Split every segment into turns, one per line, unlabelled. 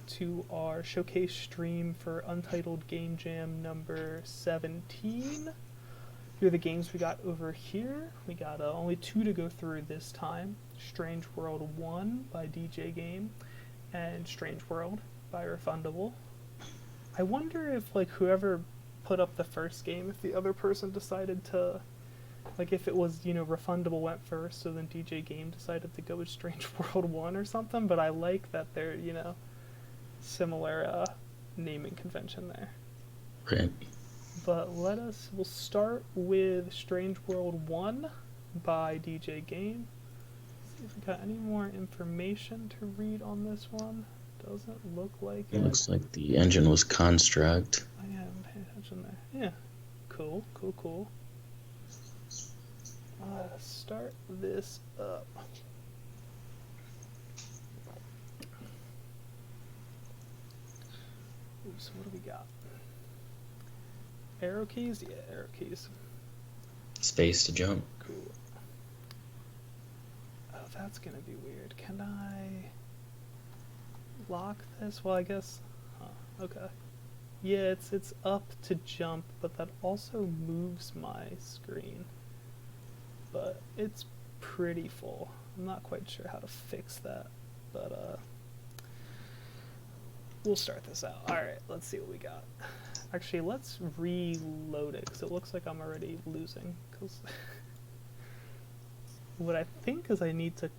to our showcase stream for Untitled Game Jam number 17. Here are the games we got over here. We got only 2 to go through this time. Strange World 1 by DJ Game and Strange World by Refundable. I wonder if whoever put up the first game, if the other person decided to, if it was, Refundable went first, so then DJ Game decided to go with Strange World 1 or something, but I like that they're, similar naming convention there.
Right.
But we'll start with Strange World 1 by DJ Game. See if we got any more information to read on this one. Doesn't look like it.
It looks like the engine was Construct.
I haven't paid attention there. Yeah. Cool. Start this up. Oops, what do we got? Arrow keys? Yeah, arrow keys.
Space to jump.
Cool. Oh, that's gonna be weird. Can I lock this? Well, I guess... okay. Yeah, it's up to jump, but that also moves my screen. But it's pretty full. I'm not quite sure how to fix that, but we'll start this out. Alright, let's see what we got. Actually, let's reload it, because it looks like I'm already losing. Cause what I think is I need to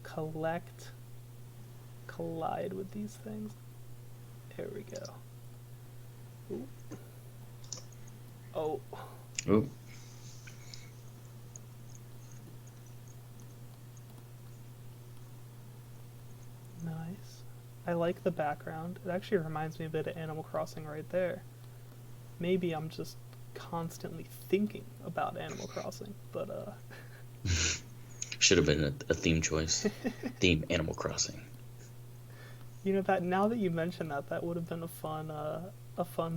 collide with these things. Here we go. Ooh. Oh.
Ooh.
Nice. I like the background. It actually reminds me a bit of Animal Crossing right there. Maybe I'm just constantly thinking about Animal Crossing, but
Should have been a theme choice. Theme Animal Crossing.
That now that you mention that, that would have been a fun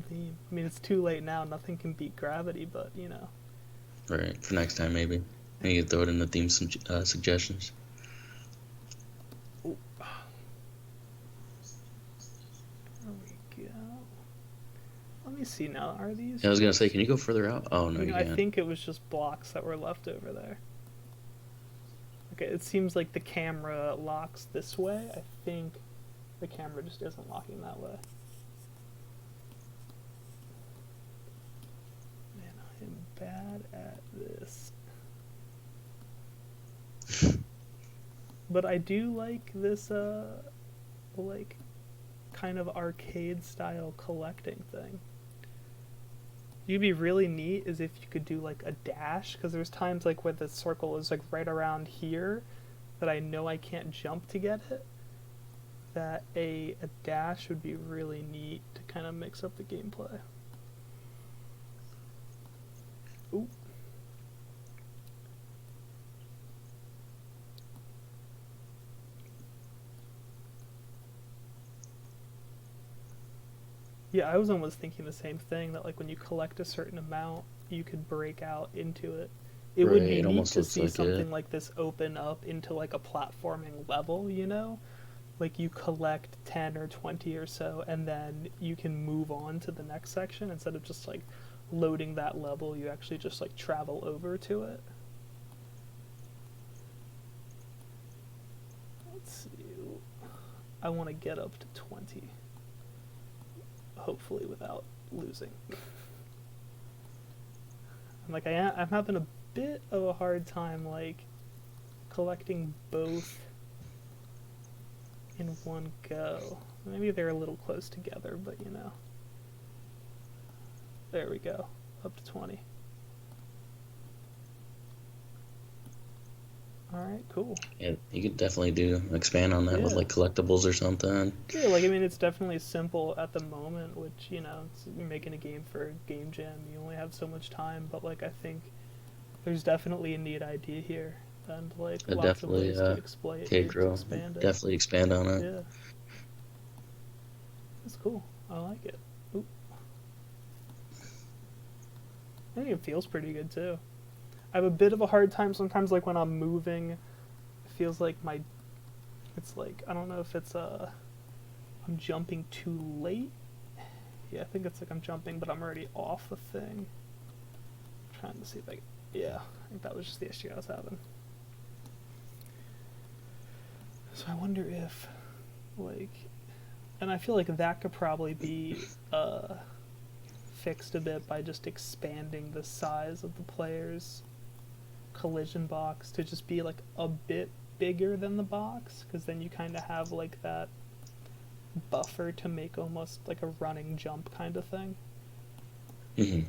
theme. I mean, it's too late now. Nothing can beat gravity, but
Right. For next time, maybe. Maybe you could throw it in the theme suggestions.
Ooh. There we go. Let me see now. Are these?
I was gonna say, can you go further out? Oh no, you
I
can't.
think it was just blocks that were left over there. Okay, it seems like the camera locks this way. I think the camera just isn't locking that way. Man, I am bad at this. But I do like this, kind of arcade style collecting thing. You'd be really neat is if you could do a dash, because there's times where the circle is right around here that I know I can't jump to get it. That a dash would be really neat to kind of mix up the gameplay. Ooh. Yeah, I was almost thinking the same thing, that when you collect a certain amount, you could break out into it. It would be neat to see something like this open up into a platforming level, you collect 10 or 20 or so, and then you can move on to the next section instead of just loading that level. You actually just travel over to it. Let's see. I want to get up to 20. Hopefully without losing. I'm having a bit of a hard time collecting both in one go. Maybe they're a little close together, but there we go. Up to 20. Alright, cool.
Yeah, you could definitely expand on that with collectibles or something.
Yeah, it's definitely simple at the moment, which, you're making a game for a game jam. You only have so much time, but I think there's definitely a neat idea here. And lots of ways to exploit it, to expand it.
Definitely expand on it.
Yeah. That's cool. I like it. Oop. I think it feels pretty good too. I have a bit of a hard time sometimes when I'm moving. It feels like I don't know if it's I'm jumping too late. Yeah, I think it's like I'm jumping, but I'm already off the thing. I'm trying to see if I can... Yeah, I think that was just the issue I was having. So I wonder if, like... And I feel like that could probably be fixed a bit by just expanding the size of the player's collision box to just be like a bit bigger than the box, because then you kind of have like that buffer to make almost like a running jump kind of thing.
Mm-hmm.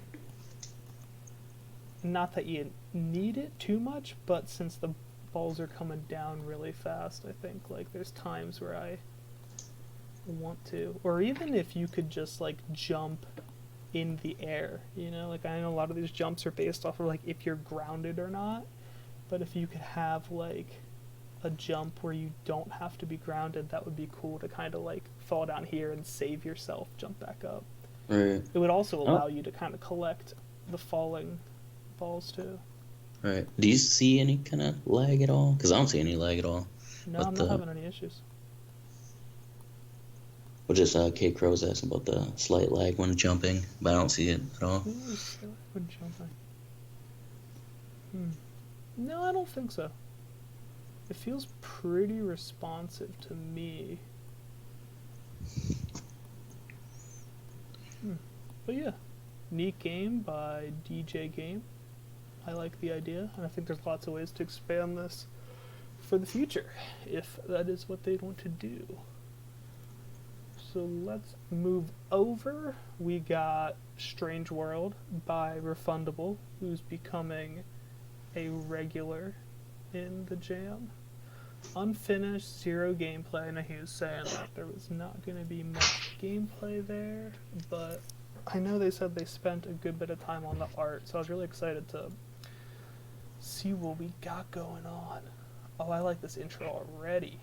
Not that you need it too much, but since the balls are coming down really fast, I think like there's times where I want to, or even if you could just like jump in the air, you know, like I know a lot of these jumps are based off of like if you're grounded or not, but if you could have like a jump where you don't have to be grounded, that would be cool to kind of like fall down here and save yourself, jump back up.
Right.
It would also allow
Oh,
you to kind of collect the falling balls too.
right. Do you see any kind of lag at all? Because I don't see any lag at all.
No, I'm
But
not having any issues.
just K Crow's asking about the slight lag when jumping, but I don't see it at all.
Ooh, so when jumping. No, I don't think so. It feels pretty responsive to me. But yeah, neat game by DJ Game. I like the idea, and I think there's lots of ways to expand this for the future, if that is what they want to do. So let's move over. We got Strange World by Refundable, who's becoming a regular in the jam. Unfinished, zero gameplay, and he was saying that there was not going to be much gameplay there, but I know they said they spent a good bit of time on the art, so I was really excited to see what we got going on. Oh, I like this intro already.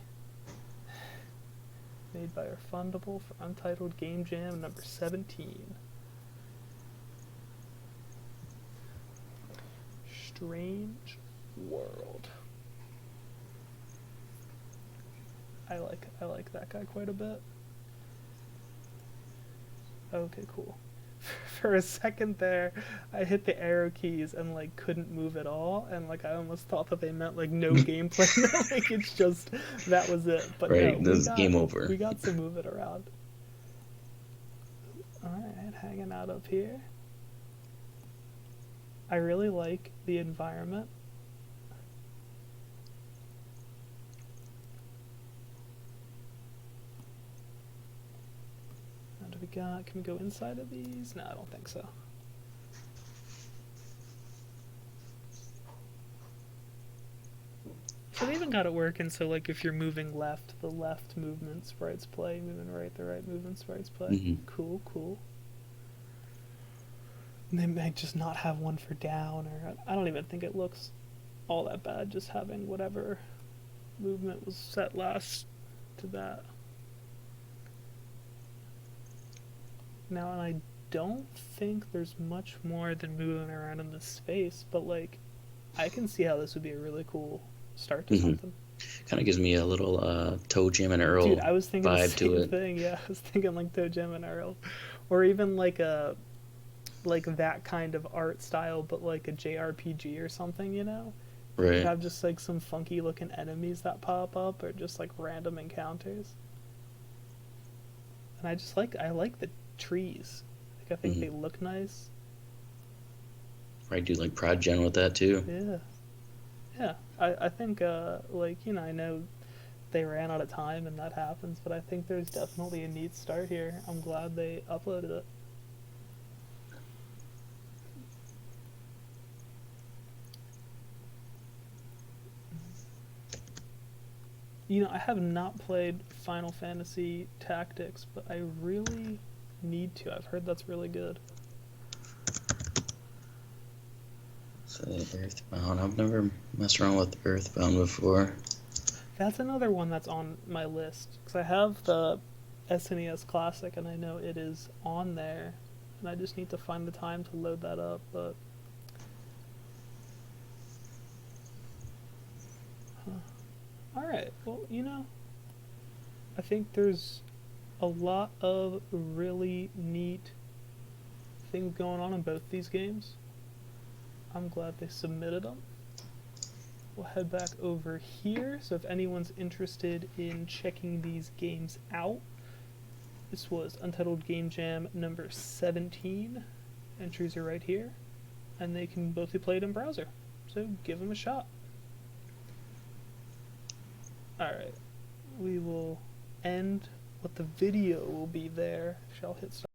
Made by Refundable for Untitled Game Jam number 17. Strange World. I like that guy quite a bit. Okay, cool. For a second there, I hit the arrow keys and like couldn't move at all, and like I almost thought that they meant like no gameplay. Like it's just that was it. But no,
Right. This is game over.
we got some moving around. All right, hanging out up here. I really like the environment. What do we got? Can we go inside of these? No, I don't think so. So they even got it working so like if you're moving left, the left movement sprites play, moving right, the right movement sprites play.
Mm-hmm.
Cool, cool. And they might just not have one for down, or I don't even think it looks all that bad just having whatever movement was set last to that. Now, and I don't think there's much more than moving around in this space, but like I can see how this would be a really cool start to something.
Kind of gives me a little Toe Jam and Earl
Dude, I was thinking the
vibe to
same
it.
thing. Yeah, I was thinking like Toe Jam and Earl, or even like that kind of art style, but like a JRPG or something. You know, you
Right.
have just like some funky looking enemies that pop up, or just like random encounters. And I like the trees. Like I think they look nice.
Right. Do like Prod Gen with that too.
Yeah. Yeah, I think, like, you know, I know they ran out of time and that happens, but I think there's definitely a neat start here. I'm glad they uploaded it. You know, I have not played Final Fantasy Tactics, but I really need to. I've heard that's really good.
So Earthbound. I've never messed around with Earthbound before.
That's another one that's on my list, because I have the SNES Classic and I know it is on there, and I just need to find the time to load that up, but... Alright, well, you know, I think there's a lot of really neat things going on in both these games. I'm glad they submitted them. We'll head back over here. So if anyone's interested in checking these games out, this was Untitled Game Jam number 17. Entries are right here, and they can both be played in browser. So give them a shot. Alright, we will end what the video will be there. Shall hit stop.